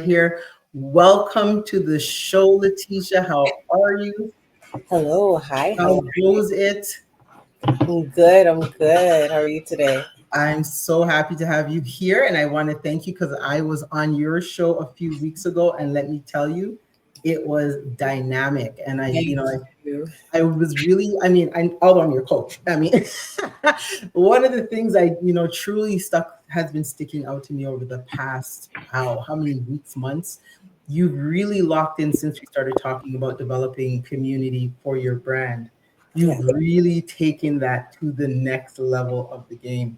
here. Welcome to the show, Latesha. How are you? Hello, hi, how How are you? goes it? I'm good. How are you today? I'm so happy to have you here, and I want to thank you because I was on your show a few weeks ago, and let me tell you, it was dynamic. And Thank you. I was really, although I'm your coach, one of the things truly has been sticking out to me over the past, wow, how many weeks, months? You've really locked in since we started talking about developing community for your brand. You've Yeah, really taken that to the next level of the game.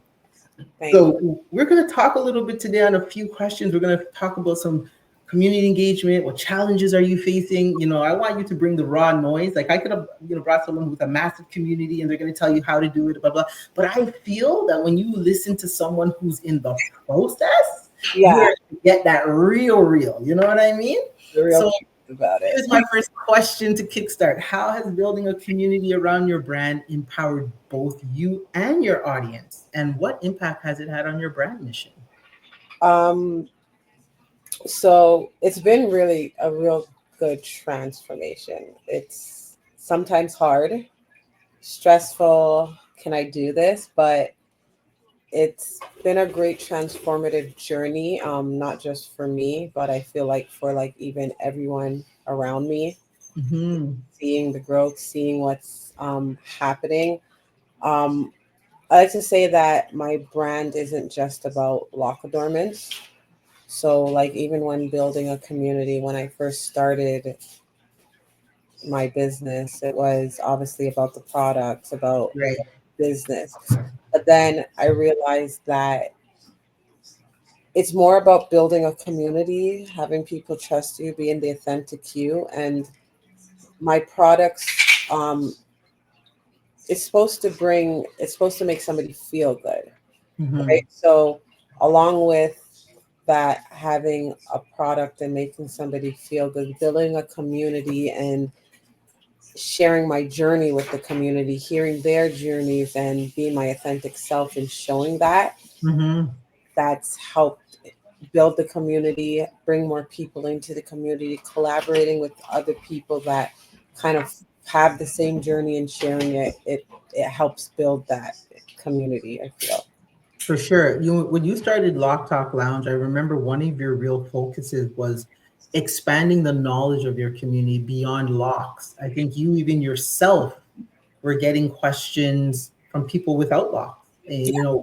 thank So we're going to talk a little bit today on a few questions. We're going to talk about some community engagement. What challenges are you facing? I want you to bring the raw noise. Like I could have, brought someone with a massive community and they're going to tell you how to do it, blah, blah. But I feel that when you listen to someone who's in the process, you're Yeah, going to get that real. You know what I mean? you're real So curious about it. here's my first question to kickstart. How has building a community around your brand empowered both you and your audience? And what impact has it had on your brand mission? Um, so it's been really a real good transformation. It's sometimes hard, stressful. Can I do this? But it's been a great transformative journey, not just for me, but I feel like for like even everyone around me, Hmm. seeing the growth, seeing what's happening. Um, I like to say that my brand isn't just about lock adornments. So, like, even when building a community, when I first started my business, it was obviously about the products, about Right. business. But then I realized that it's more about building a community, having people trust you, being the authentic you. And my products, um, it's supposed to make somebody feel good, Hmm. right? So, along with that, having a product and making somebody feel good, building a community and sharing my journey with the community, hearing their journeys and being my authentic self and showing that, Hmm. that's helped build the community, bring more people into the community, collaborating with other people that kind of have the same journey and sharing it. It helps build that community, I feel. For sure. When you started Lock Talk Lounge, I remember one of your real focuses was expanding the knowledge of your community beyond locks. I think you even yourself were getting questions from people without locks. And,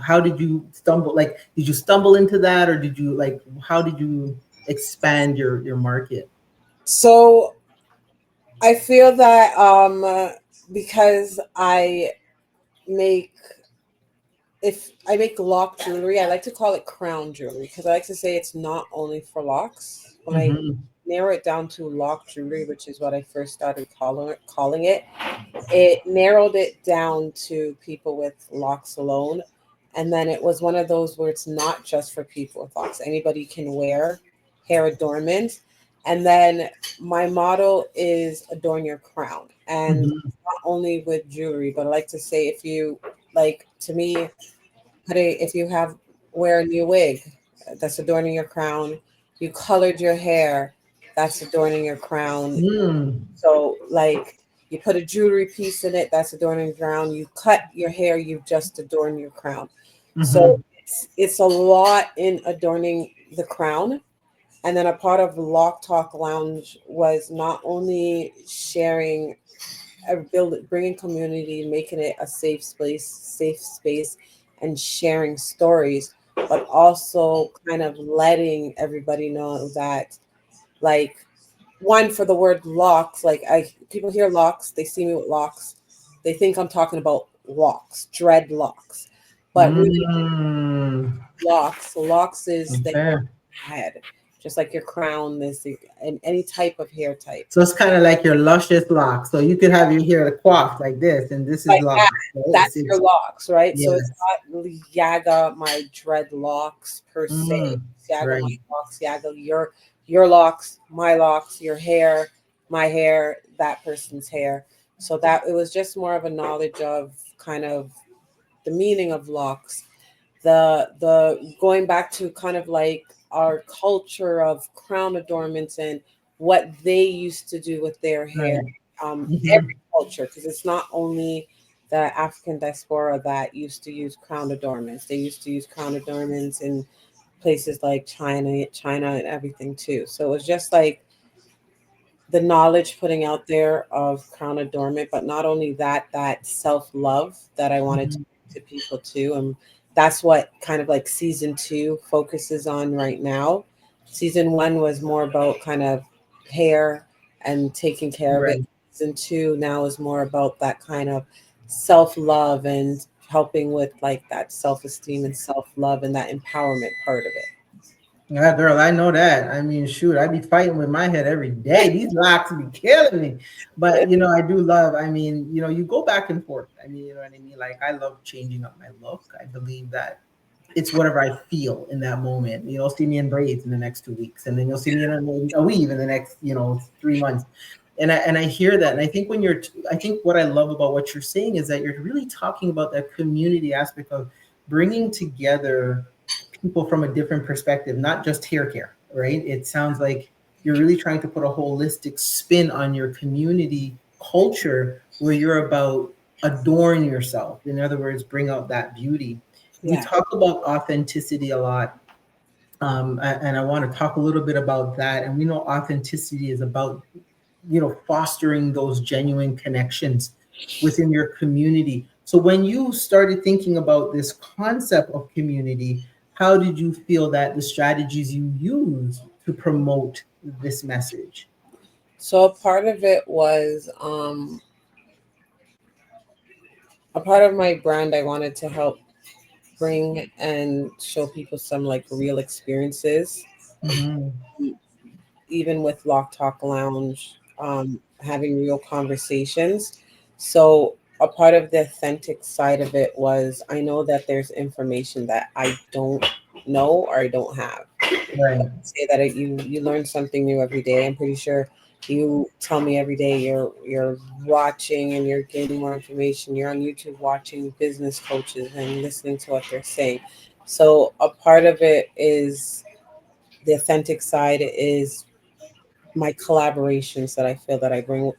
how did you stumble? Like, did you stumble into that, or did you like? How did you expand your market? So I feel that because make if I make lock jewelry, I like to call it crown jewelry because I like to say it's not only for locks. When I Hmm. narrow it down to lock jewelry, which is what I first started calling it, it narrowed it down to people with locks alone. And then it was one of those where it's not just for people with locks. Anybody can wear hair adornment. And then my motto is adorn your crown. And Hmm. not only with jewelry, but I like to say if you like to me, if you have wear a new wig, that's adorning your crown. You colored your hair, that's adorning your crown. Mm. So, like, you put a jewelry piece in it, that's adorning your crown. You cut your hair, you've just adorned your crown. So, Hmm. it's a lot in adorning the crown. And then a part of Lock Talk Lounge was not only sharing, bringing community, making it a safe space, and sharing stories, but also kind of letting everybody know that, like, one for the word locks, like I people hear locks, they see me with locks, they think I'm talking about locks, dreadlocks, but really Mm. locks is the hair Okay. on your head, just like your crown is and any type of hair type. So it's kind of like your luscious locks. So you could have your hair coiffed like this, and this is Like locks. that, Right? that's your locks, right? So it's Yes. not Yaga my dreadlocks per se. Mm. It's Yaga my Right. locks, Yaga your locks, my locks, your hair, my hair, that person's hair. So that it was just more of a knowledge of kind of the meaning of locks. The going back to kind of like our culture of crown adornments and what they used to do with their hair. Right. Hmm. Every culture, because it's not only the African diaspora that used to use crown adornments. They used to use crown adornments in places like China and everything too. So it was just like the knowledge putting out there of crown adornment, but not only that, that self love that I wanted to Hmm. bring to people too. And that's what kind of like season two focuses on right now. Season one was more about kind of hair and taking care of it. Right. Season two now is more about that kind of self love and helping with like that self esteem and self love and that empowerment part of Yeah, girl, I know that. I mean, shoot, I be fighting with my head every day. These locks be killing me. But it. I do love, I mean, you go back and forth. I mean, you know what I mean? Like I love changing up my look. I believe that it's whatever I feel in that moment. You'll see me in braids in the next 2 weeks, and then you'll see me in a weave in the next, 3 months. And I hear that, and I think I think what I love about what you're saying is that you're really talking about that community aspect of bringing together people from a different perspective, not just hair care, right? It sounds like you're really trying to put a holistic spin on your community culture where you're about adorn yourself. In other words, bring out that beauty. We Yeah. talk about authenticity a lot, and I want to talk a little bit about that. And we know authenticity is about fostering those genuine connections within your community. So when you started thinking about this concept of community, how did you feel that the strategies you use to promote this message? So a part of it was a part of my brand. I wanted to help bring and show people some like real experiences, Hmm. even with Lock Talk Lounge, having real conversations. So a part of the authentic side of it was I know that there's information that I don't know or I don't have. Right, Say that you learn something new every day. I'm pretty sure you tell me every day you're watching and you're gaining more information. You're on YouTube watching business coaches and listening to what they're saying. So a part of it is the authentic side is my collaborations that I feel that I bring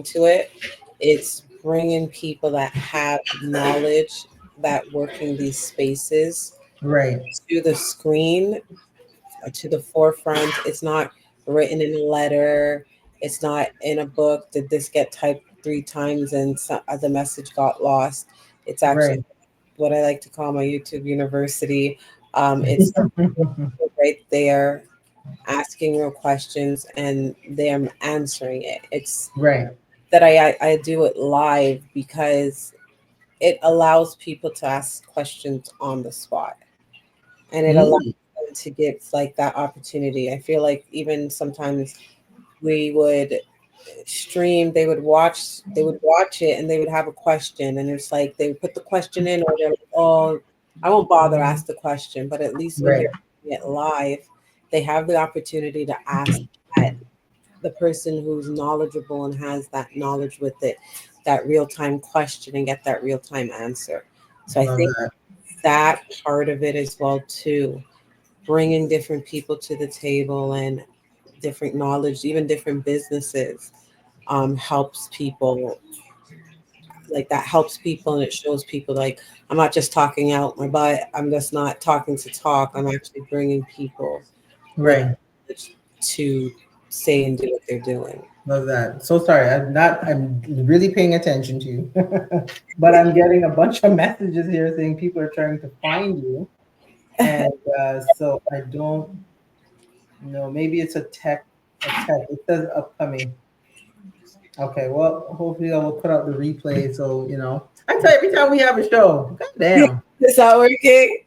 to it. It's bringing people that have knowledge that work in these spaces right, to the screen, to the forefront. It's not written in a letter. It's not in a book. Did this get typed 3 times and the message got lost? It's actually right. what I like to call my YouTube university. It's right there asking real questions and them answering it. It's Right. that I do it live because it allows people to ask questions on the spot and it allows Neat. them to get like that opportunity. I feel like even sometimes we would stream, they would watch it and they would have a question and it's like they would put the question in or they're like, oh, I won't bother ask the question, but at least when Right. they're doing it live, they have the opportunity to ask that the person who's knowledgeable and has that knowledge with it, that real time question and get that real time answer. So I Love think that. that part of it as well too, bringing different people to the table and different knowledge, even different businesses, helps people. Like that helps people and it shows people like I'm not just talking out my butt. I'm just not talking to talk. I'm actually bringing people with Right. knowledge to say and do what they're doing. Love that. So sorry, I'm really paying attention to you. But I'm getting a bunch of messages here saying people are trying to find you. And so I don't know. Maybe it's a text. It says upcoming. Okay, well, hopefully I will put out the replay. So, I tell you, every time we have a show, god damn, Is that working?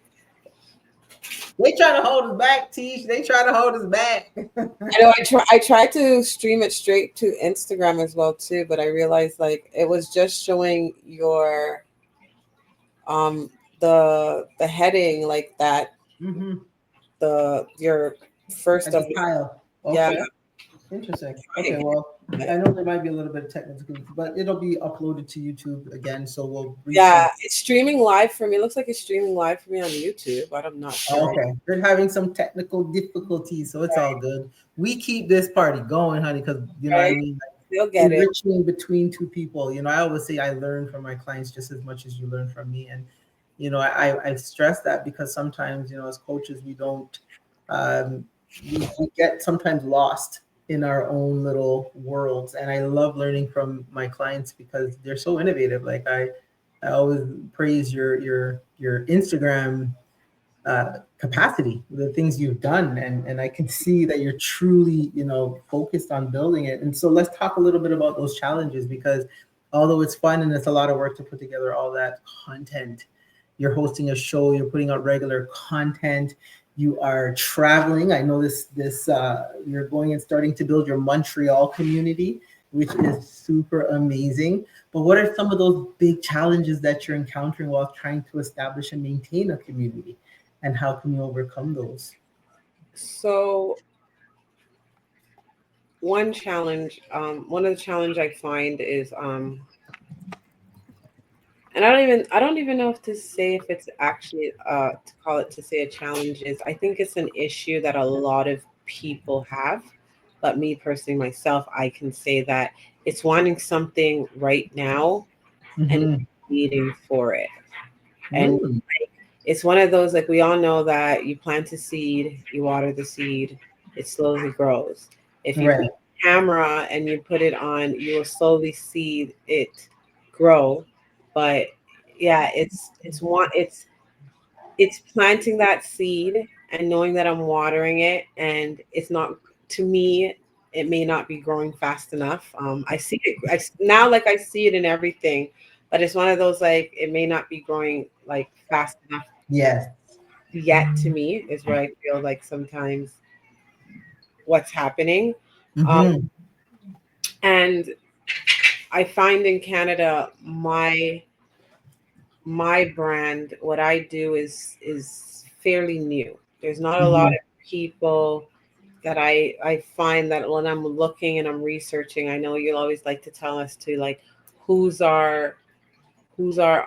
they try to hold us back, Teach. They try to hold us back. I know I tried to stream it straight to Instagram as well too, but I realized like it was just showing your um the heading like that Hmm. the your first At of the tile. yeah. Okay, interesting. Okay, well. I know there might be a little bit of technical difficulty, but it'll be uploaded to YouTube again. So we'll Yeah, resend. it's streaming live for me. It looks like it's streaming live for me on YouTube, but I'm not sure. Okay, they're having some technical difficulties, so it's all good. We keep this party going, honey, because you know what I Right? mean. They'll get it. Enriching between two people. You know, I always say I learn from my clients just as much as you learn from me, and you know, I stress that because sometimes you know, as coaches, we don't um, we get sometimes lost in our own little worlds, and I love learning from my clients because they're so innovative. Like I always praise your Instagram capacity, the things you've done, and I can see that you're truly, you know, focused on building it. And so let's talk a little bit about those challenges because although it's fun and it's a lot of work to put together all that content, you're hosting a show, you're putting out regular content, you are traveling. I know this you're going and starting to build your Montreal community, which is super amazing. But what are some of those big challenges that you're encountering while trying to establish and maintain a community? And how can you overcome those? So one of the challenge I find is and I don't even know if to say if it's actually to call it to say a challenge is I think it's an issue that a lot of people have, but me personally myself I can say that it's wanting something right now and Mm-hmm. waiting for it. And Mm, it's one of those like we all know that you plant a seed, you water the seed, it slowly grows. If you right. put a camera and you put it on, you will slowly see it grow. But yeah, it's planting that seed and knowing that I'm watering it and it's not to me it may not be growing fast enough. I see it now like I see it in everything, but it's one of those like it may not be growing like fast enough Yes. yet to me is where I feel like sometimes what's happening. Um, Mm-hmm. and I find in Canada my brand, what I do is fairly new. There's not a lot Mm-hmm. of people that I find that when I'm looking and I'm researching, I know you'll always like to tell us to like who's our who's our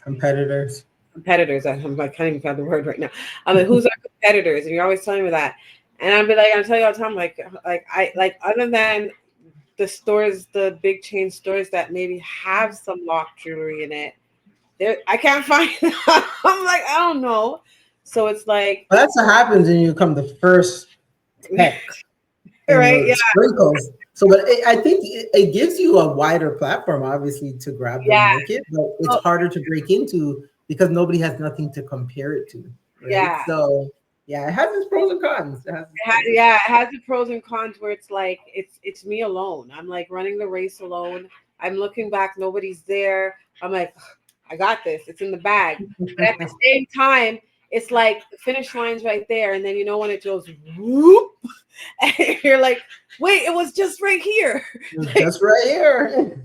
Competitors. competitors. I can't even find the word right now. I'm like, who's our competitors? And you're always telling me that. And I'll be like, I'll tell you all the time, like I like other than the stores, the big chain stores that maybe have some lock jewelry in it, there I can't find I'm like, I don't know. So it's like Well, that's what happens when you become the first tech in right, yeah, the sprinkles. So, but I think it gives you a wider platform, obviously, to grab the yeah. market, but it's So, harder to break into because nobody has nothing to compare it to, right? yeah. So, yeah, it has its pros and cons. It has its pros and Yeah, cons. it has the pros and cons where it's like it's me alone. I'm like running the race alone. I'm looking back, nobody's there. I'm like, "Ugh, I got this. It's in the bag. But at the same time, it's like the finish line's right there, and then you know when it goes whoop, and you're like, wait, it was just right here. Like Just right here.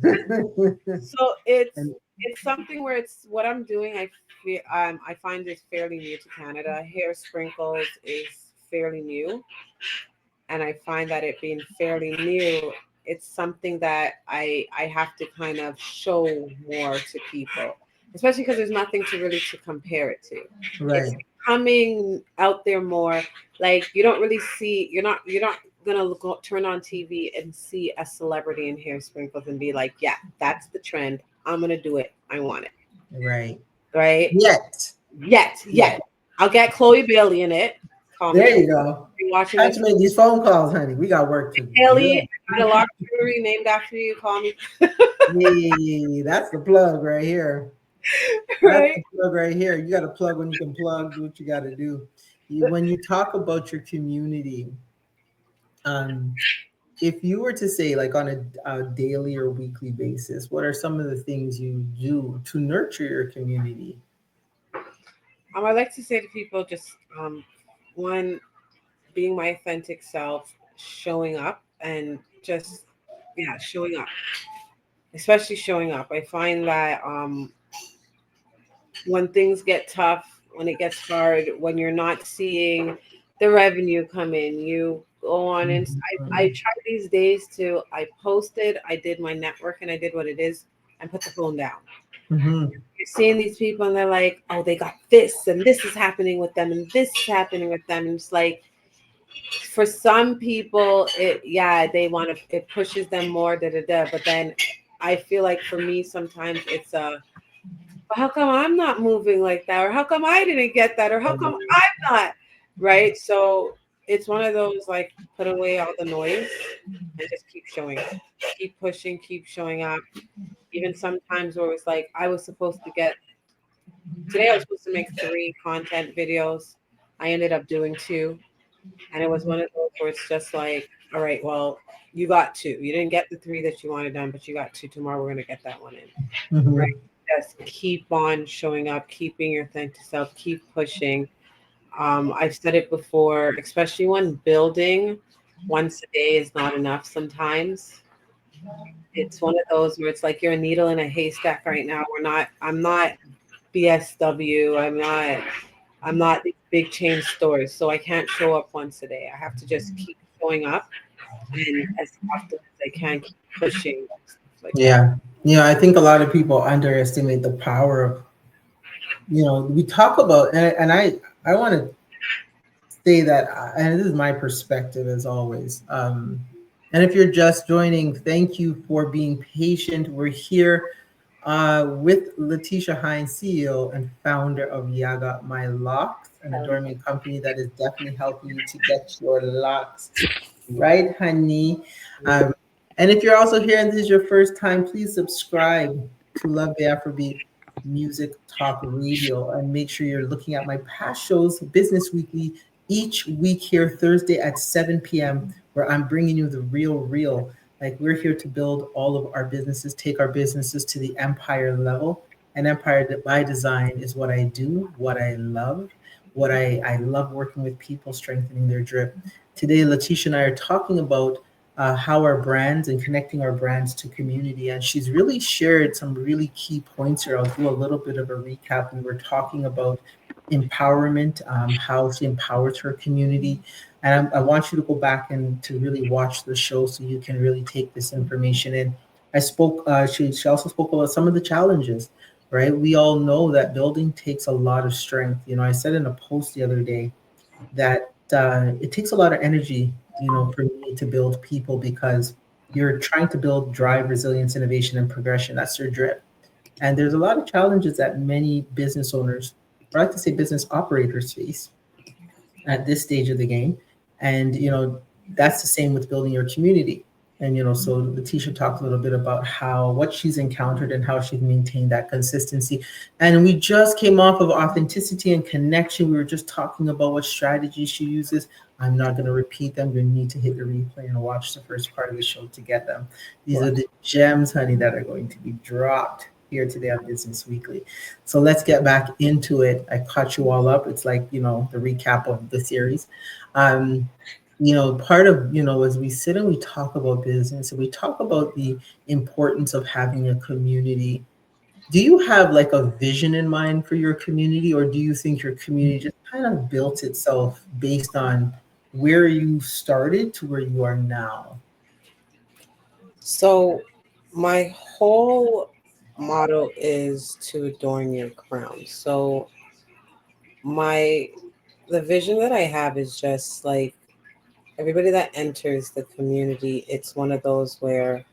so it's And it's something where it's what I'm doing. I find is fairly new to Canada. Hair sprinkles is fairly new, and I find that it being fairly new, it's something that I have to kind of show more to people, especially because there's nothing to really to compare it to. It's right. coming out there more. Like you don't really see. You're not gonna turn on TV and see a celebrity in hair sprinkles and be like, yeah, that's the trend. I'm gonna do it. I want it. Right. Right? Yet. Yet. Yet. I'll get Chloe Bailey in it. Call There me. you go. You're watching Time this. to make these phone calls, honey. We got work to Haley, do. I got a lot of jewelry named after you. Call me. Yay, that's the plug right here. That's Right? the plug right here. You got to plug when you can plug, do what you got to do. When you talk about your community, um, if you were to say, like on a daily or weekly basis, what are some of the things you do to nurture your community? I like to say to people just one being my authentic self, showing up and just yeah, showing up. Especially showing up. I find that when things get tough, when it gets hard, when you're not seeing the revenue come in, go on and I Mhm. try these days to I posted, I did my network and I did what it is and put the phone down. Mhm. You're seeing these people and they're like, oh, they got this and this is happening with them and this is happening with them. And it's like for some people it yeah, they want to it pushes them more, da da da. But then I feel like for me sometimes it's how come I'm not moving like that? Or how come I didn't get that? Or how come I'm not? Right. So it's one of those like put away all the noise and just keep showing up. Keep pushing, keep showing up. Even sometimes where it's like I was supposed to get today I was supposed to make 3 content videos. I ended up doing 2. And it was one of those where it's just like, all right, well, you got 2. You didn't get the 3 that you wanted done, but you got 2. Tomorrow we're gonna get that one in. Right. Mhm. Just keep on showing up, keeping your authentic self, keep pushing. I've said it before, especially when building, once a day is not enough sometimes. It's one of those where it's like you're a needle in a haystack right now. I'm not BSW. I'm not these big chain stores. So I can't show up once a day. I have to just keep showing up and as often as I can keep pushing stuff like that. Yeah. I think a lot of people underestimate the power of, we talk about, and I want to say that, and this is my perspective as always. And if you're just joining, thank you for being patient. We're here with Latesha Hines, CEO and founder of Yaga My Locks, an adornment company that is definitely helping you to get your locks right, honey. Um, and if you're also here and this is your first time, please subscribe to Love the Afrobeat Music Talk Radio and make sure you're looking at my past shows, Business Weekly, each week here, Thursday at 7 p.m., where I'm bringing you the real, real. Like we're here to build all of our businesses, take our businesses to the empire level. And empire by design is what I do, what I love, what I love working with people, strengthening their drip. Today, Letitia and I are talking about how our brands and connecting our brands to community. And she's really shared some really key points here. I'll do a little bit of a recap. We were talking about empowerment, how she empowers her community. And I want you to go back and to really watch the show so you can really take this information in. She also spoke about some of the challenges, right? We all know that building takes a lot of strength. I said in a post the other day, that it takes a lot of energy, for me to build people because you're trying to build drive, resilience, innovation, and progression. That's your drip. And there's a lot of challenges that many business owners, or I like to say business operators, face at this stage of the game. And that's the same with building your community. And so Letitia talked a little bit about what she's encountered and how she's maintained that consistency. And we just came off of authenticity and connection. We were just talking about what strategies she uses. I'm not going to repeat them. You need to hit the replay and watch the first part of the show to get them. These are the gems, honey, that are going to be dropped here today on Business Weekly. So let's get back into it. I caught you all up. It's like, the recap of the series. Um, part of, as we sit and we talk about business and we talk about the importance of having a community, do you have like a vision in mind for your community, or do you think your community just kind of built itself based on where you started to where you are now? So my whole motto is to adorn your crown. So my the vision that I have is just like everybody that enters the community, it's one of those where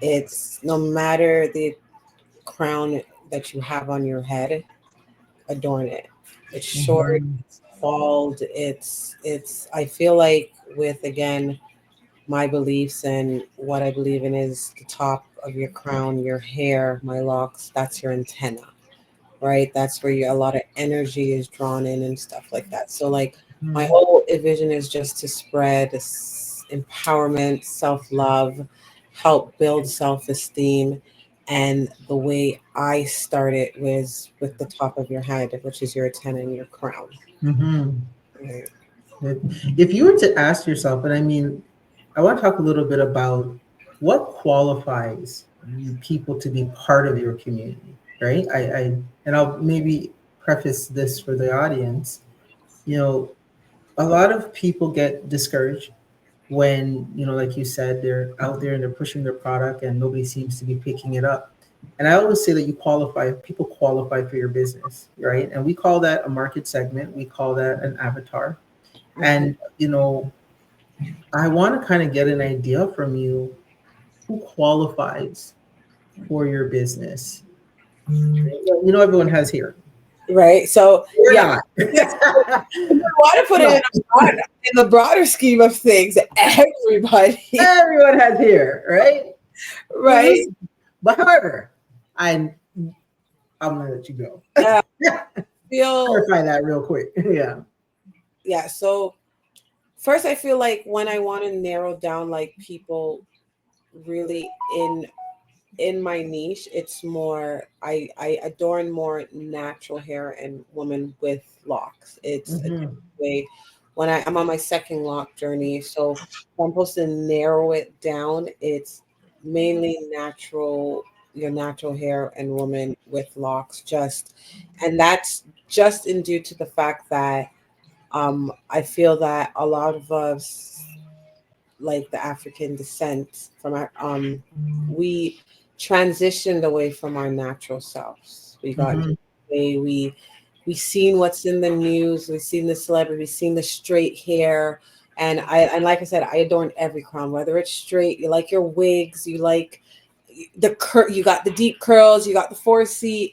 it's no matter the crown that you have on your head, adorn it. It's short, Mhm. it's bald, it's I feel like with again my beliefs and what I believe in is the top of your crown, your hair, my locks, that's your antenna, right? That's where a lot of energy is drawn in and stuff like that. So, like, my Mhm. whole vision is just to spread empowerment, self love, help build self esteem. And the way I started was with the top of your head, which is your antenna and your crown. Mhm. Right. If you were to ask yourself, and I mean, I want to talk a little bit about what qualifies you people to be part of your community, right? And I'll maybe preface this for the audience. You know, a lot of people get discouraged when, like you said, they're out there and they're pushing their product and nobody seems to be picking it up. And I always say that people qualify for your business, right? And we call that a market segment, we call that an avatar. Mhm. And I want to kind of get an idea from you, who qualifies for your business. Everyone has here. Right. So We're yeah, not. yes, I want to put it No, in the broader scheme of things. Everybody, everyone has here, right? Well, right? listen, but however, I'm gonna let you go. Yeah, feel Clarify that real quick. Yeah. yeah. So first, I feel like when I want to narrow down like people really in my niche, it's more I adorn more natural hair and women with locks. It's a different Hmm. way when I'm on my second lock journey. So if I'm supposed to narrow it down, it's mainly natural, your natural hair and women with locks. And that's just in due to the fact that I feel that a lot of us, like the African descent from our we transitioned away from our natural selves. We got Hmm. away, we seen what's in the news, we've seen the celebrity, we've seen the straight hair. And like I said, I adorn every crown, whether it's straight, you like your wigs, you like you got the deep curls, you got the 4C.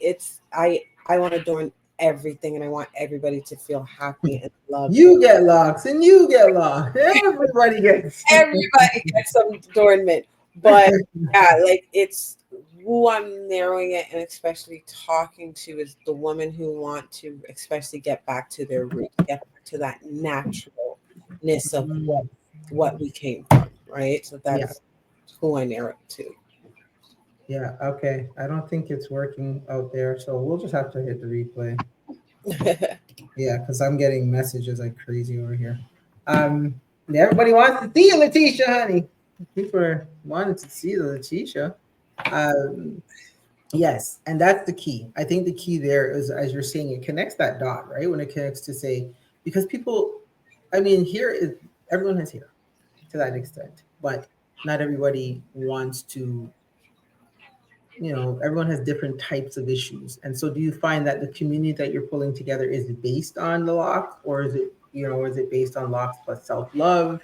I want to adorn everything, and I want everybody to feel happy and loved. You get locks and you get locked. Everybody gets. Everybody gets some adornment. But yeah, like it's who I'm narrowing it and especially talking to is the women who want to especially get back to their roots, get back to that naturalness of Mhm. what we came from, right? So Yeah. that's who I narrow it Yeah. Okay. I don't think it's working out there, so we'll just have to hit the replay. to. Yeah, because I'm getting messages like crazy over here. Yeah, everybody wants to see you, Letitia, honey. People are wanting to see the Letitia. Um, yes, and that's the key. I think the key there is, as you're saying, it connects that dot, right? When it connects to say, because people, I mean, here is everyone has hair to that extent, but not everybody wants to, everyone has different types of issues. And so do you find that the community that you're pulling together is based on the locks, or is it based on locks plus self-love?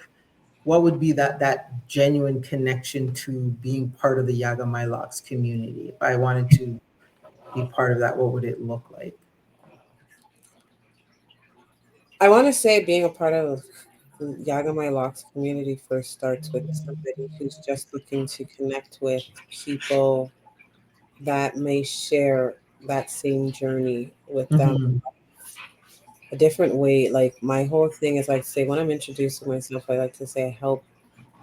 What would be that genuine connection to being part of the Yaga My Locks community? If I wanted to be part of that, what would it look like? I want to say being a part of Yaga My Locks community first starts with somebody who's just looking to connect with people that may share that same journey with them Hmm. a different way. Like my whole thing is like say when I'm introducing myself, I like to say I help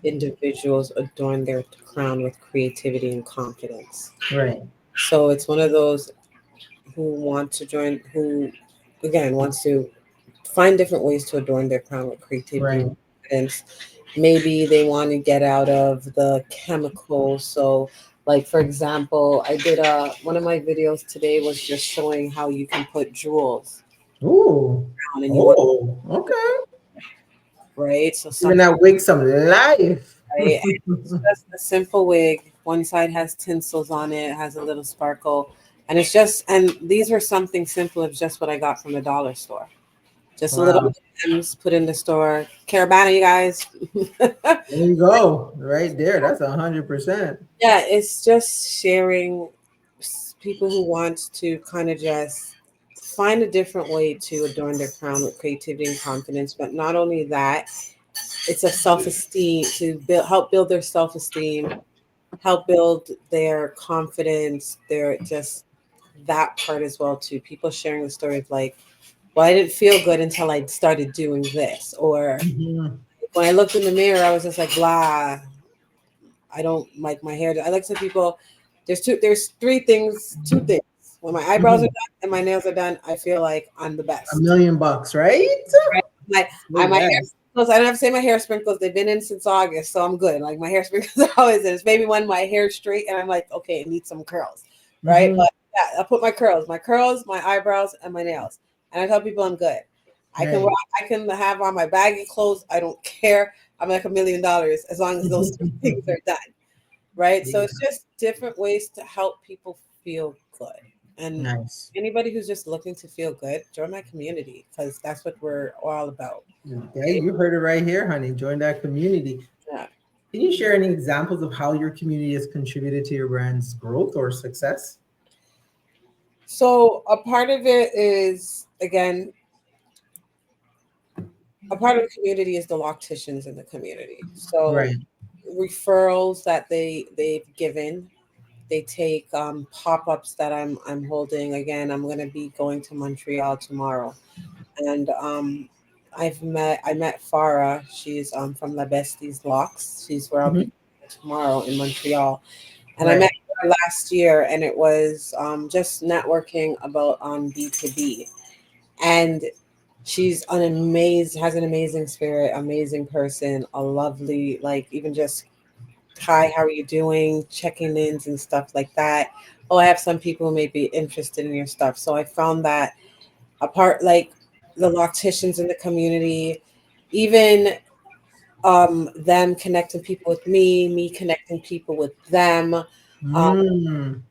individuals adorn their crown with creativity and confidence. Right. So it's one of those who want to join, who again wants to find different ways to adorn their crown with creativity and Right. confidence. Maybe they want to get out of the chemicals. So, like for example, I did one of my videos today was just showing how you can put jewels Ooh. on, and you want Oh, okay. right. So Giving some that wig some life. right, it's just a simple wig. One side has tinsels on it, has a little sparkle, and it's just and these were something simple as just what I got from the dollar store. Just a little Wow. items put in the store. Carabana, you guys. There you go. Right there. That's 100%. Yeah, it's just sharing people who want to kind of just find a different way to adorn their crown with creativity and confidence. But not only that, it's a self-esteem to help build their self-esteem, help build their confidence, their just that part as well too. People sharing the story of like, well, I didn't feel good until I started doing this, or Mhm. when I looked in the mirror, I was just like, blah. I don't like my hair. I like to people. There's two things. When my eyebrows are Mhm. done and my nails are done, I feel like I'm the A best. million bucks, right? Right? My hair Yes. sprinkles. I don't have to say my hair sprinkles. They've been in since August, so I'm good. Like my hair sprinkles are always in. It's maybe when my hair's straight and I'm like, okay, it needs some curls, right? Hmm. But yeah, I put my curls, my eyebrows, and my nails, and I tell people I'm good. I can Right. I can have on my baggy clothes. I don't care. I'm like $1,000,000 as long as those two things are done. Right. So Yeah. it's just different ways to help people feel good. And Nice. anybody who's just looking to feel good, join my community because that's what we're all about. Yeah, you heard it right here, honey. Join that community. Yeah. Can you share any examples of how your community has contributed to your brand's growth or success? So a part of it is again, a part of the community is the locticians in the community. So Right. referrals that they've given, they take pop-ups that I'm holding. Again, I'm going to be going to Montreal tomorrow, and I met Farah. She's from La Bestie's Locks. She's where I'll Mhm. be tomorrow in Montreal, and I met Right. her last year, and it was just networking about B2B, and she's an amazing, has an amazing spirit, amazing person, a lovely, like even just hi, how are you doing, checking ins and stuff like that. Oh, I have some people who may be interested in your stuff. So I found that apart, like the locticians in the community, even them connecting people with me connecting people with them. Mm.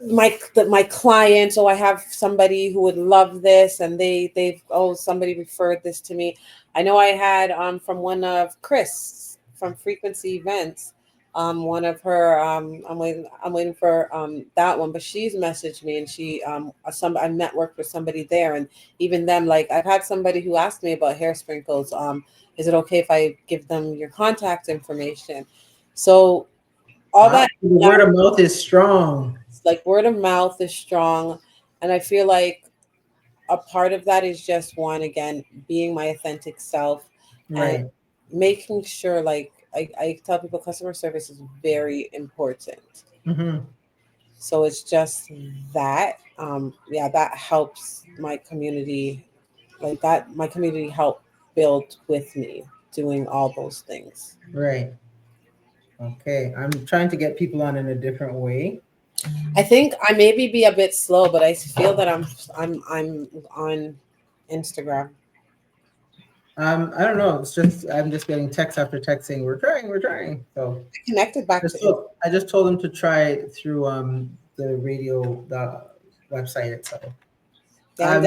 My clients, oh, I have somebody who would love this, and they've oh, somebody referred this to me. I know I had from one of Chris from Frequency Events, one of her I'm waiting for that one, but she's messaged me, and she some I networked with somebody there, and even them, like I've had somebody who asked me about hair sprinkles. Is it okay if I give them your contact information? So all Wow. that The word of mouth is strong. like word of mouth is strong, and I feel like a part of that is just one, again, being my authentic self and Right. making sure, like I tell people, customer service is very important. Hmm. So it's just that yeah, that helps my community, like that my community helped build with me doing all those things. Right. Okay. I'm trying to get people on in a different way. I think I maybe be a bit slow, but I feel that I'm on Instagram. I don't know. It's just I'm just getting text after text saying we're trying, we're trying. So Connected back to I just told them to try it through the radio website itself. yeah, Um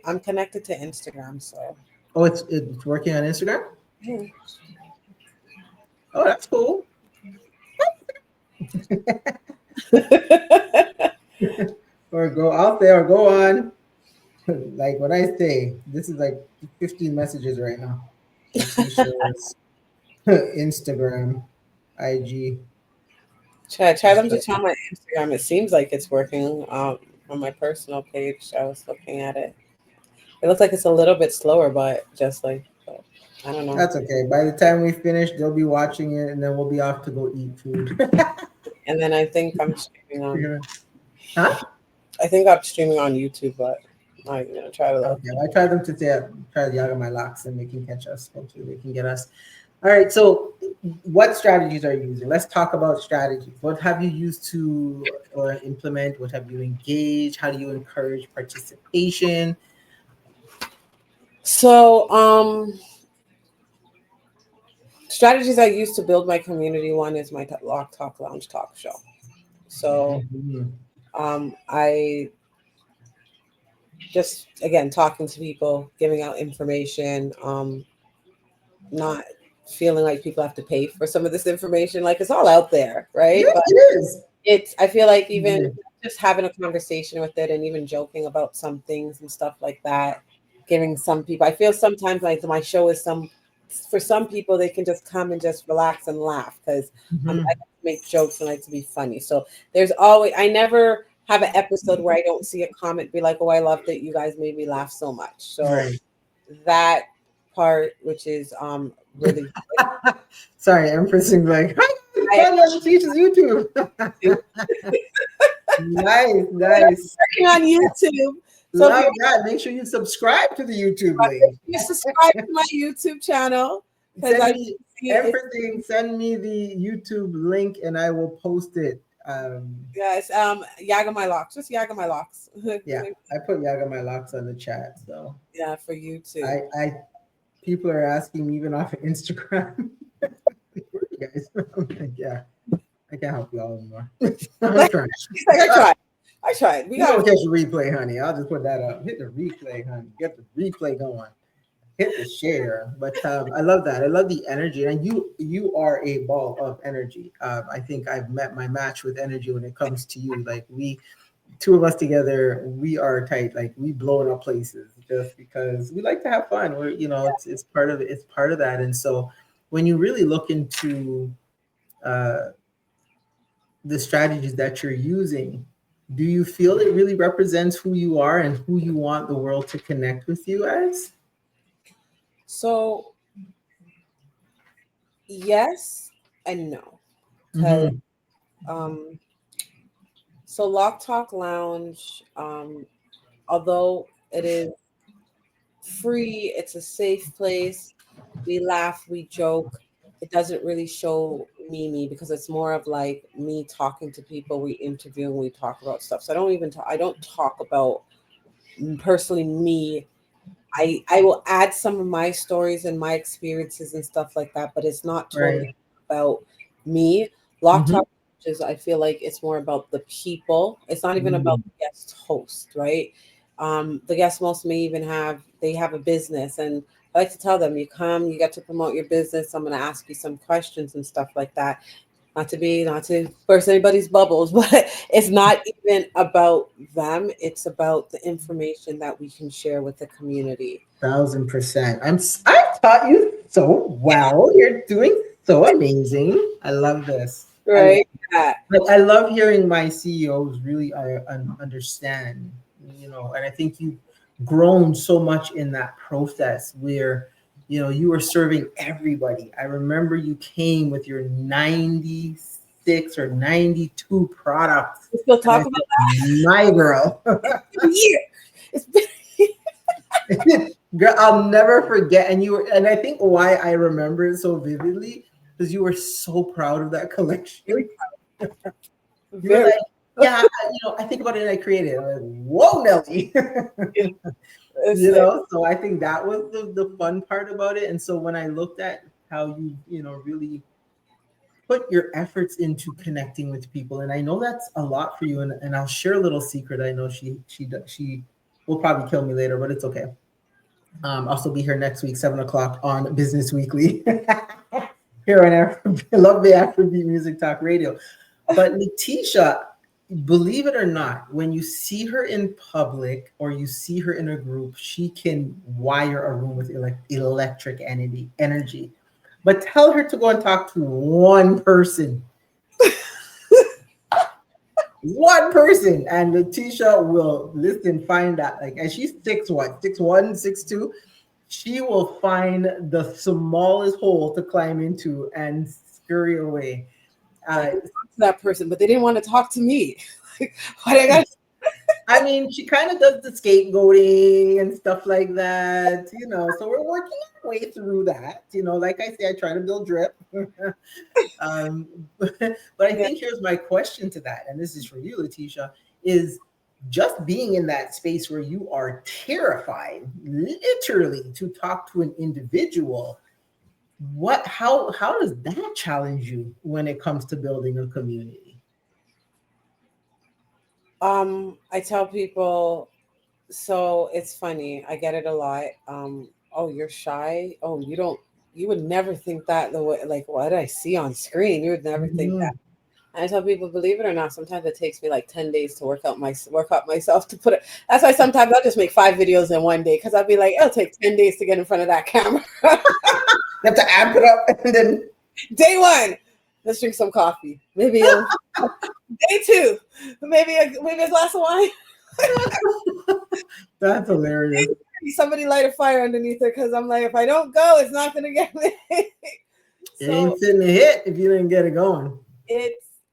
I'm connected to Instagram, so oh, it's working on Instagram. yeah. Oh, that's cool. Or go out there or go on. Like what I say, this is like 15 messages right now. Letitia's Instagram, IG. Try them to try my Instagram. It seems like it's working. On my personal page, I was looking at it. It looks like it's a little bit slower, but I don't know. That's okay. By the time we finish, they'll be watching it, and then we'll be off to go eat food. And then I think I'm streaming on. Huh? I think I'm streaming on YouTube, but I'm gonna try to look. Okay. Well, I try them to say, try the Yaga my locks, and they can catch us. Hopefully, they can get us. All right. So, what strategies are you using? Let's talk about strategies. What have you used to or implement? What have you engaged? How do you encourage participation? So, strategies I use to build my community. One is my Lock Talk Lounge talk show. So, Mhm. I just again talking to people, giving out information, not feeling like people have to pay for some of this information. Like it's all out there, Yeah, right? But it is. it's I feel like even Yeah. just having a conversation with it and even joking about some things and stuff like that, giving some people I feel sometimes like my show is some for some people they can just come and just relax and laugh because I Mhm. like to make jokes and I like to be funny. So there's always I never have an episode where I don't see a comment be like, oh, I loved it. You guys made me laugh so much. So Right. that part, which is really Sorry, Empress is like, hi, I follow Letitia's YouTube. Nice, nice. working on YouTube. So if Love that. Make sure you subscribe to the YouTube link. you subscribe to my YouTube channel, because Send I me see it. everything. Send me the YouTube link and I will post it. Yes, Yaga my locks, just Yaga my locks. Yeah, I put Yaga My Locks on the chat. So Yeah, for you too. I people are asking me even off of Instagram. Where are you guys? I'm like, yeah, I can't help you all anymore. I'm trying. He's like, I tried. We You got don't catch the replay, honey. I'll just put that up. Hit the replay, honey. Get the replay going. Hit the share. But I love that. I love the energy, and you are a ball of energy. I think I've met my match with energy when it comes to you. Like we, two of us together, we are tight. Like we blowing up places just because we like to have fun. We're it's part of it. It's part of that. And so when you really look into uh, the strategies that you're using, do you feel it really represents who you are and who you want the world to connect with you as? so yes and no, because Mm-hmm. um, so Lock Talk Lounge, although it is free, it's a safe place. We laugh, we joke. It doesn't really show me because it's more of like me talking to people. We interview and we talk about stuff. So I don't talk about personally me. I will add some of my stories and my experiences and stuff like that, but it's not Right. totally about me. Lock Mm-hmm. Talk is, I feel like it's more about the people. It's not even about the guest host, right? The guest host may even have a business, and I like to tell them, you come, you get to promote your business. I'm going to ask you some questions and stuff like that. Not to burst anybody's bubbles, but it's not even about them. It's about the information that we can share with the community. 1,000%. I taught you so well. You're doing so amazing. I love this. Right. Yeah. I love hearing my CEOs really understand, and I think you've grown so much in that process where, you were serving everybody. I remember you came with your 96 or 92 products. We still And I talk about said, my girl. the year. It's been Girl, I'll never forget. And I think why I remember it so vividly because you were so proud of that collection. very, You were very. like, yeah, I think about it and I create it. I'm like, whoa, Nelly. It's like, So I think that was the fun part about it. And so when I looked at how really put your efforts into connecting with people, and I know that's a lot for you. And I'll share a little secret. I know she will probably kill me later, but it's okay. I'll still be here next week, 7 o'clock on Business Weekly. Here on Love the Afrobeat Music Talk Radio. But Latesha, believe it or not, when you see her in public or you see her in a group, she can wire a room with electric energy. But tell her to go and talk to one person, and Letitia will listen, find that. Like, and she's six what, 6'1", 6'2". She will find the smallest hole to climb into and scurry away. I Uh, can talk to that person, but they didn't want to talk to me. What I got? I mean, she kind of does the scapegoating and stuff like that, So we're working our way through that. Like I say, I try to build drip. But I Yeah. think here's my question to that, and this is for you, Letitia, is just being in that space where you are terrified, literally, to talk to an individual. How does that challenge you when it comes to building a community? I tell people, so it's funny. I get it a lot. Oh, you're shy. Oh, you would never think that the way, like what I see on screen, you would never think that. Mhm. And I tell people, believe it or not, sometimes it takes me like 10 days to work out myself to put it. That's why sometimes I'll just make 5 videos in one day because I'll be like, it'll take 10 days to get in front of that camera. You have to amp it up, and then Day one, let's drink some coffee. Maybe day two, maybe a glass of wine. that's hilarious. Somebody light a fire underneath her because I'm like, if I don't go, it's not gonna get me. It So ain't fitting to hit if you didn't get it going.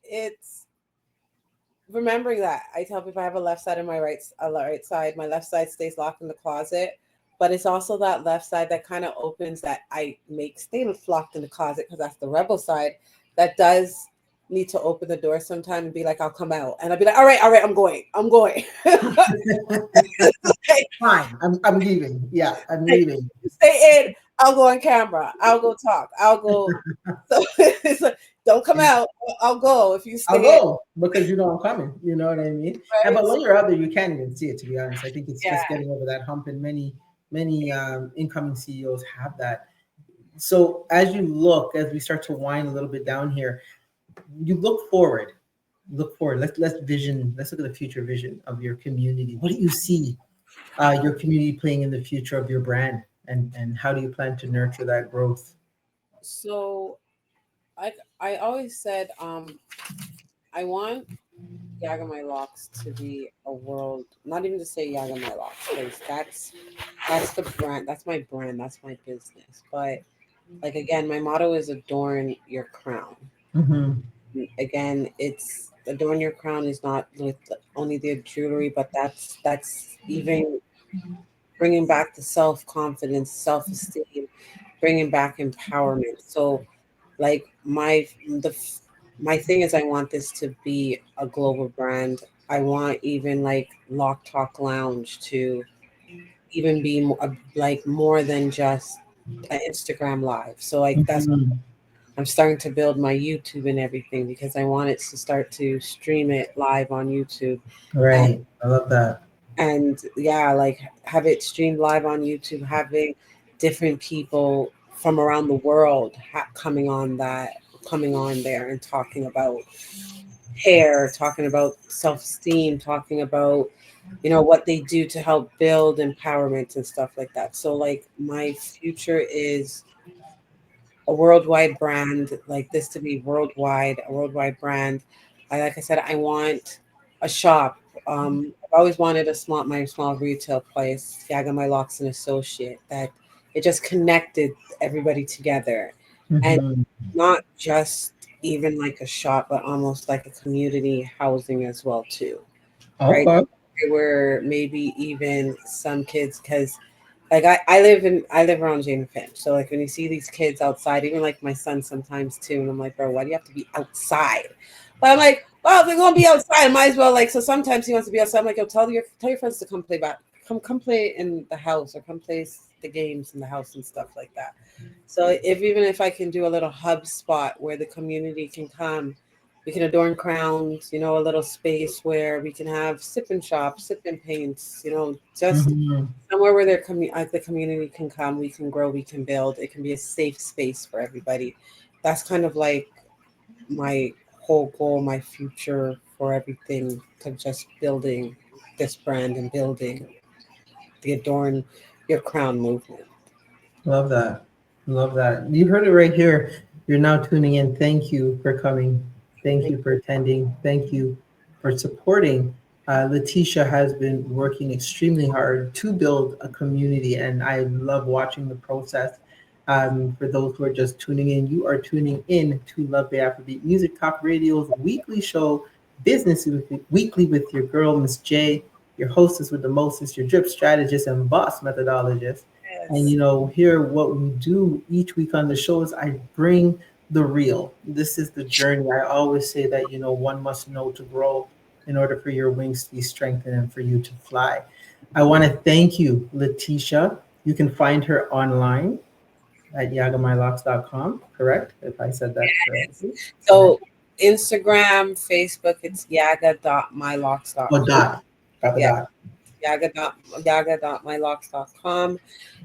it's remembering that. I tell people I have a left side and a right side. My left side stays locked in the closet, but it's also that left side that kind of opens that I make stay locked in the closet because that's the rebel side that does need to open the door sometime and be like, I'll come out. And I'll be like, all right, I'm going. Fine, I'm leaving. Yeah, I'm leaving. Stay in. I'll go on camera. I'll go talk. I'll go. So it's like, don't come out. I'll go if you I'll stay in. go because you know I'm coming. You know what I mean? And Right? but when you're out there, you can't even see it. To be honest, I think it's Yeah. just getting over that hump, and many incoming CEOs have that. So as we start to wind a little bit down here, you look forward. Look forward. Let's vision. Let's look at the future vision of your community. What do you see your community playing in the future of your brand, and how do you plan to nurture that growth? So I always said I want Yaga My Locks to be a world, not even to say Yaga My Locks, because that's the brand, that's my brand, that's my business. But like again, my motto is adorn your crown. Mm-hmm. Again, it's adorn your crown is not with only the jewelry, but that's even bringing back the self confidence, self esteem, bringing back empowerment. So like my thing is I want this to be a global brand. I want even like Lock Talk Lounge to even be like more than just an Instagram live. So like that's Mm-hmm. I'm starting to build my YouTube and everything because I want it to start to stream it live on YouTube. And Right. I love that. yeah, like have it streamed live on YouTube, having different people from around the world coming on there and talking about hair, talking about self-esteem, talking about what they do to help build empowerment and stuff like that. So like my future is a worldwide brand, like this to be a worldwide brand. Like I said, I want a shop. I've always wanted my small retail place, Yaga My Locks and Associate, that it just connected everybody together, and Mm-hmm. not just even like a shop, but almost like a community housing as well too, right? Okay. Where maybe even some kids, because like I live around Jane and Finch. So like when you see these kids outside, even like my son sometimes too, and I'm like, bro, why do you have to be outside? But I'm like, well, if they're gonna be outside, might as well like so sometimes he wants to be outside. I'm like, yo, tell your friends to come play back. Come play in the house or come play the games in the house and stuff like that. So even if I can do a little hub spot where the community can come, we can adorn crowns, a little space where we can have sip and shop, sip and paints, just Mm-hmm. somewhere where the community can come, we can grow, we can build. It can be a safe space for everybody. That's kind of like my whole goal, my future for everything to just building this brand and building the Adorn Your Crown movement. Love that. Love that. You heard it right here. You're now tuning in. Thank you for coming. Thank you for attending. Thank you for supporting. Latesha has been working extremely hard to build a community, and I love watching the process. For those who are just tuning in, you are tuning in to Love the Afrobeat Music Talk Radio's weekly show, Weekly with your girl, Miss J, your hostess with the mostest, your drip strategist and boss methodologist. And Yes. here what we do each week on the show is I bring the real. This is the journey. I always say that one must know to grow in order for your wings to be strengthened and for you to fly. I want to thank you, Latesha. You can find her online at yagamylocks.com, correct? If I said that correctly. So Instagram, Facebook, it's Oh, yaga.mylocks.com. dot. Got the Yeah, dot. yaga.mylocks.com.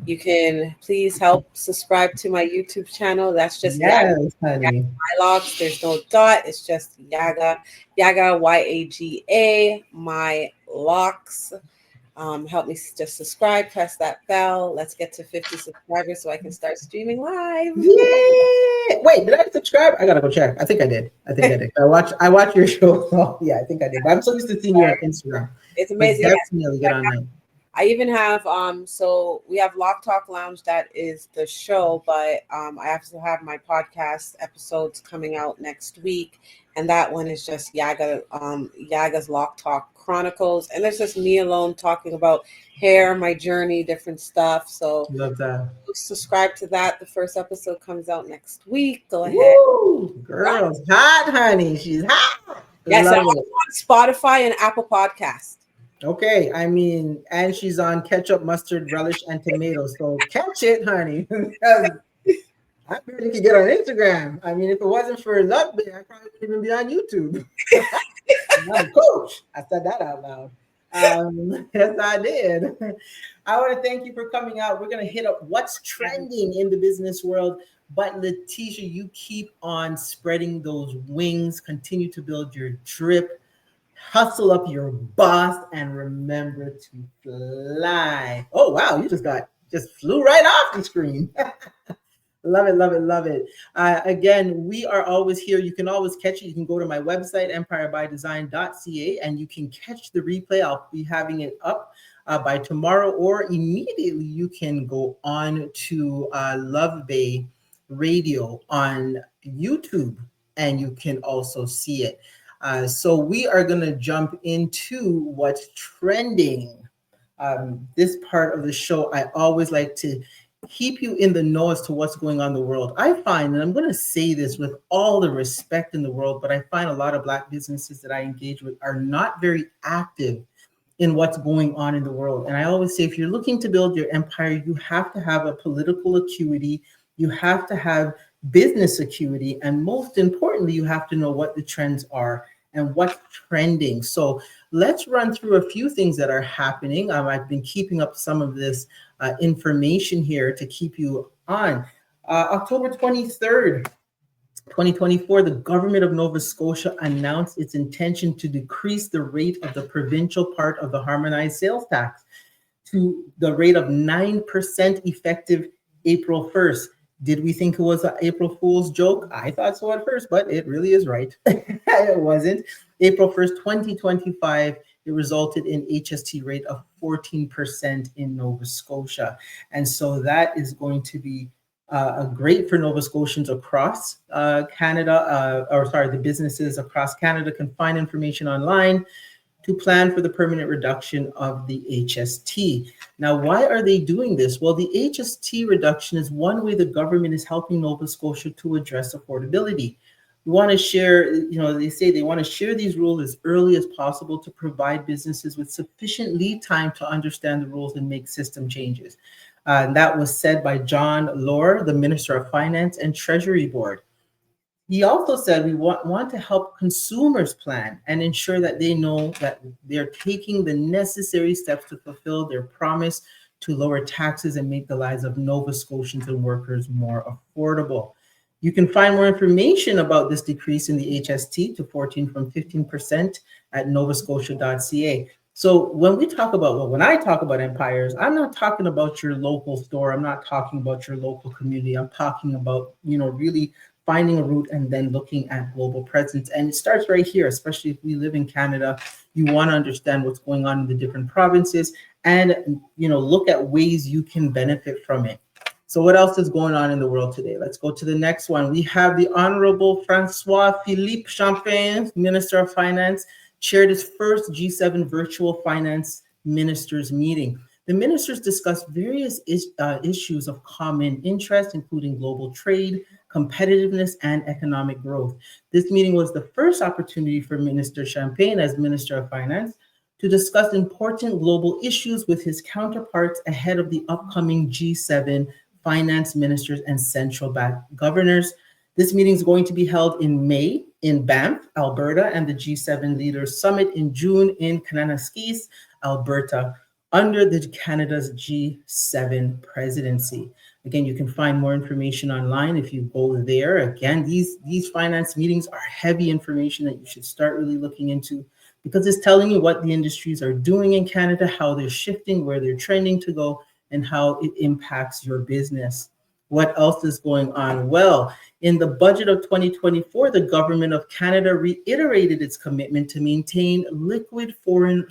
You can please help subscribe to my YouTube channel. That's just Yaga Yes, honey. My Locks. There's no dot. It's just Yaga. Yaga YAGA My Locks. Help me just subscribe, press that bell. Let's get to 50 subscribers so I can start streaming live. Yeah. Wait, did I subscribe? I gotta go check. I think I did. I watch your show. Oh, yeah, I think I did. But I'm so used to seeing you on Instagram. It's But amazing. definitely get online. I even have so we have Lock Talk Lounge, that is the show, but I also have my podcast episodes coming out next week, and that one is just Yaga's Lock Talk Chronicles, and it's just me alone talking about hair, my journey, different stuff. So Love that. subscribe to that. The first episode comes out next week. Go ahead. Woo! Girls, hot, honey. She's hot. Yes, I'm Love it. on Spotify and Apple Podcast. Okay, I mean, and she's on ketchup, mustard, relish, and tomatoes. So catch it, honey. Because I barely could get on Instagram. I mean, if it wasn't for Love Bay, I probably wouldn't even be on YouTube. I'm a coach. I said that out loud. Yes, I did. I want to thank you for coming out. We're going to hit up what's trending in the business world. But Latesha, you keep on spreading those wings. Continue to build your drip. Hustle up your boss and remember to fly. Oh, wow. You just flew right off the screen. Love it, love it, love it. Again, we are always here. You can always catch it. You can go to my website, empirebydesign.ca, and you can catch the replay. I'll be having it up by tomorrow, or immediately you can go on to Love Bay Radio on YouTube, and you can also see it. So we are going to jump into what's trending. This part of the show, I always like to keep you in the know as to what's going on in the world. I find, and I'm going to say this with all the respect in the world, but I find a lot of Black businesses that I engage with are not very active in what's going on in the world. And I always say, if you're looking to build your empire, you have to have a political acuity, you have to have business acuity, and most importantly, you have to know what the trends are and what's trending. So let's run through a few things that are happening. I've been keeping up some of this information here to keep you on. October 23rd, 2024, the government of Nova Scotia announced its intention to decrease the rate of the provincial part of the harmonized sales tax to the rate of 9% effective April 1st. Did we think it was an April Fool's joke? I thought so at first, but it really is right. It wasn't. April 1st, 2025, it resulted in HST rate of 14% in Nova Scotia. And so that is going to be great for Nova Scotians across Canada, the businesses across Canada can find information online to plan for the permanent reduction of the HST. Now, why are they doing this? Well, the HST reduction is one way the government is helping Nova Scotia to address affordability. We want to share, they say they want to share these rules as early as possible to provide businesses with sufficient lead time to understand the rules and make system changes. And that was said by John Lohr, the Minister of Finance and Treasury Board. He also said we want to help consumers plan and ensure that they know that they're taking the necessary steps to fulfill their promise to lower taxes and make the lives of Nova Scotians and workers more affordable. You can find more information about this decrease in the HST to 14 from 15% at novascotia.ca. So when I talk about empires, I'm not talking about your local store. I'm not talking about your local community. I'm talking about, really finding a route and then looking at global presence. And it starts right here, especially if we live in Canada. You want to understand what's going on in the different provinces and, look at ways you can benefit from it. So what else is going on in the world today? Let's go to the next one. We have the Honorable Francois-Philippe Champagne, Minister of Finance, chaired his first G7 virtual finance ministers meeting. The ministers discussed various issues of common interest, including global trade, competitiveness, and economic growth. This meeting was the first opportunity for Minister Champagne, as Minister of Finance, to discuss important global issues with his counterparts ahead of the upcoming G7 finance ministers and central bank governors. This meeting is going to be held in May in Banff, Alberta, and the G7 Leaders Summit in June in Kananaskis, Alberta, under the Canada's G7 presidency. Again, you can find more information online if you go there. Again, these finance meetings are heavy information that you should start really looking into, because it's telling you what the industries are doing in Canada, how they're shifting, where they're trending to go, and how it impacts your business. What else is going on? Well, in the budget of 2024, the government of Canada reiterated its commitment to maintain liquid foreign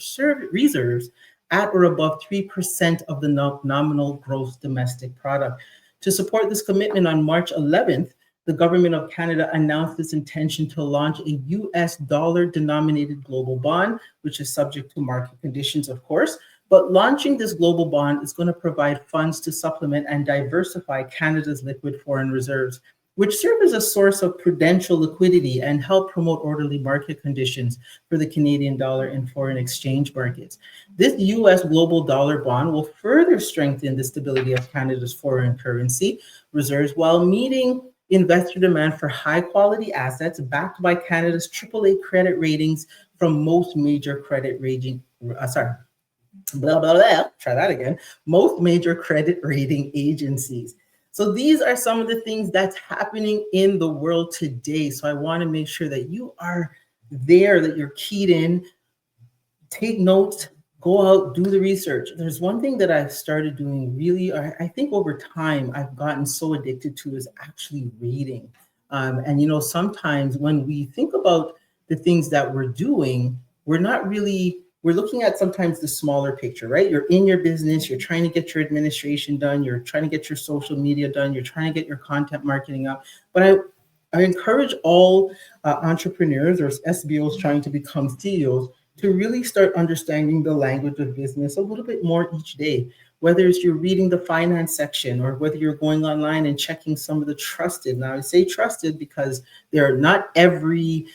reserves at or above 3% of the nominal gross domestic product. To support this commitment, on March 11th, the government of Canada announced its intention to launch a US dollar denominated global bond, which is subject to market conditions, of course. But launching this global bond is going to provide funds to supplement and diversify Canada's liquid foreign reserves, which serve as a source of prudential liquidity and help promote orderly market conditions for the Canadian dollar and foreign exchange markets. This US global dollar bond will further strengthen the stability of Canada's foreign currency reserves while meeting investor demand for high quality assets backed by Canada's AAA credit ratings from most major credit rating, blah, blah, blah, try that again, most major credit rating agencies. So these are some of the things that's happening in the world today. So I want to make sure that you are there, that you're keyed in, take notes, go out, do the research. There's one thing that I've started doing really, I think over time, I've gotten so addicted to is actually reading. And, you know, sometimes when we think about the things that we're doing, we're not really, we're looking at sometimes the smaller picture, right? You're in your business, you're trying to get your administration done, you're trying to get your social media done, you're trying to get your content marketing up. But I encourage all entrepreneurs or SBOs trying to become CEOs to really start understanding the language of business a little bit more each day, whether it's you're reading the finance section or whether you're going online and checking some of the trusted. Now, I say trusted because they're not every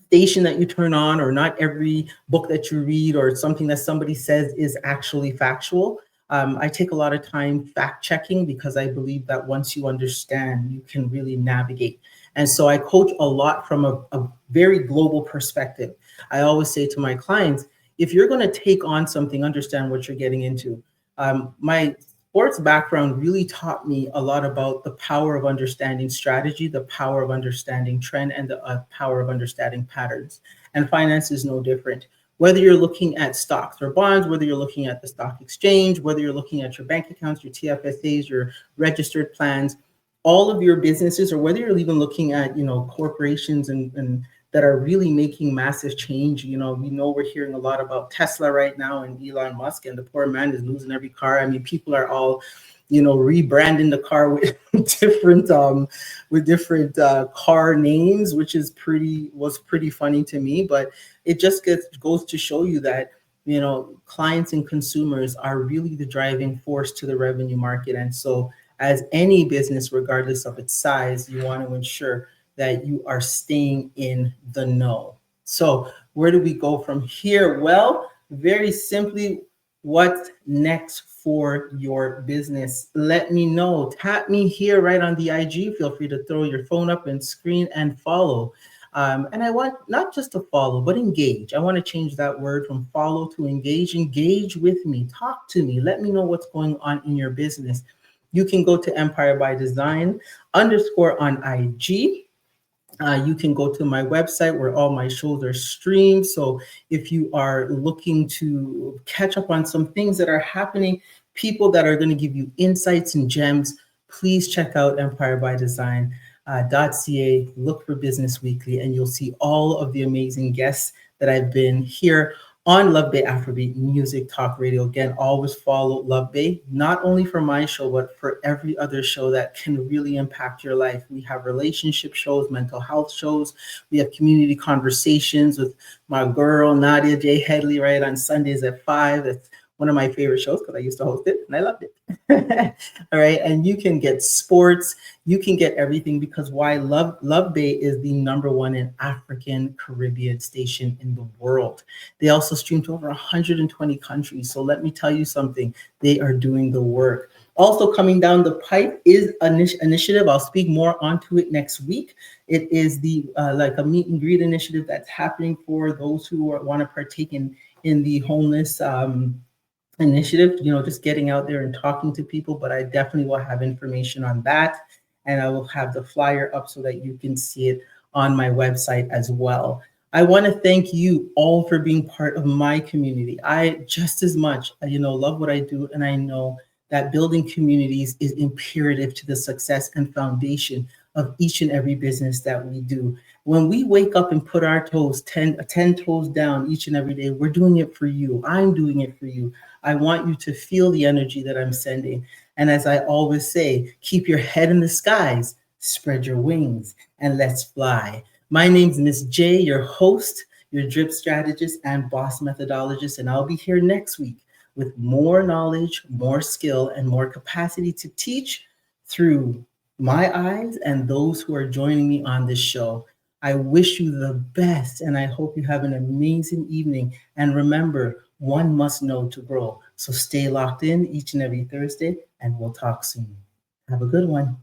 station that you turn on or not every book that you read or something that somebody says is actually factual. I take a lot of time fact checking because I believe that once you understand, you can really navigate. And so I coach a lot from a very global perspective. I always say to my clients, if you're going to take on something, understand what you're getting into. My sports background really taught me a lot about the power of understanding strategy, the power of understanding trend, and the power of understanding patterns. And finance is no different. Whether you're looking at stocks or bonds, whether you're looking at the stock exchange, whether you're looking at your bank accounts, your TFSAs, your registered plans, all of your businesses, or whether you're even looking at, you know, corporations and that are really making massive change. You know, we know we're hearing a lot about Tesla right now and Elon Musk, and the poor man is losing every car. I mean, people are all, you know, rebranding the car with different car names, which is was pretty funny to me. But it just goes to show you that, you know, clients and consumers are really the driving force to the revenue market. And so as any business, regardless of its size, you want to ensure that you are staying in the know. So where do we go from here? Well, very simply, what's next for your business? Let me know. Tap me here right on the IG. Feel free to throw your phone up and screen and follow. And I want not just to follow, but engage. I want to change that word from follow to engage. Engage with me. Talk to me. Let me know what's going on in your business. You can go to Empire by Design _ on IG. You can go to my website where all my shows are streamed. So if you are looking to catch up on some things that are happening, people that are going to give you insights and gems, please check out empirebydesign.ca. Look for Business Weekly, and you'll see all of the amazing guests that I've been here on Love Bay Afrobeat Music Talk Radio. Again, always follow Love Bay, not only for my show, but for every other show that can really impact your life. We have relationship shows, mental health shows. We have community conversations with my girl, Nadia J. Headley, right on Sundays at 5. That's one of my favorite shows because I used to host it and I loved it. All right. And you can get sports, you can get everything, because why? Love Bay is the #1 in African Caribbean station in the world. They also stream to over 120 countries. So let me tell you something, they are doing the work. Also coming down the pipe is an initiative. I'll speak more onto it next week. It is the like a meet and greet initiative that's happening for those who want to partake in the homeless initiative, you know, just getting out there and talking to people. But I definitely will have information on that, and I will have the flyer up so that you can see it on my website as well. I want to thank you all for being part of my community. I just as much, you know, love what I do, and I know that building communities is imperative to the success and foundation of each and every business that we do. When we wake up and put our toes 10 toes down each and every day, we're doing it for you. I'm doing it for you. I want you to feel the energy that I'm sending. And as I always say, keep your head in the skies, spread your wings, and let's fly. My name's Miss J, your host, your drip strategist and boss methodologist, and I'll be here next week with more knowledge, more skill, and more capacity to teach through my eyes and those who are joining me on this show. I wish you the best, and I hope you have an amazing evening. And remember, one must know to grow. So stay locked in each and every Thursday, and we'll talk soon. Have a good one.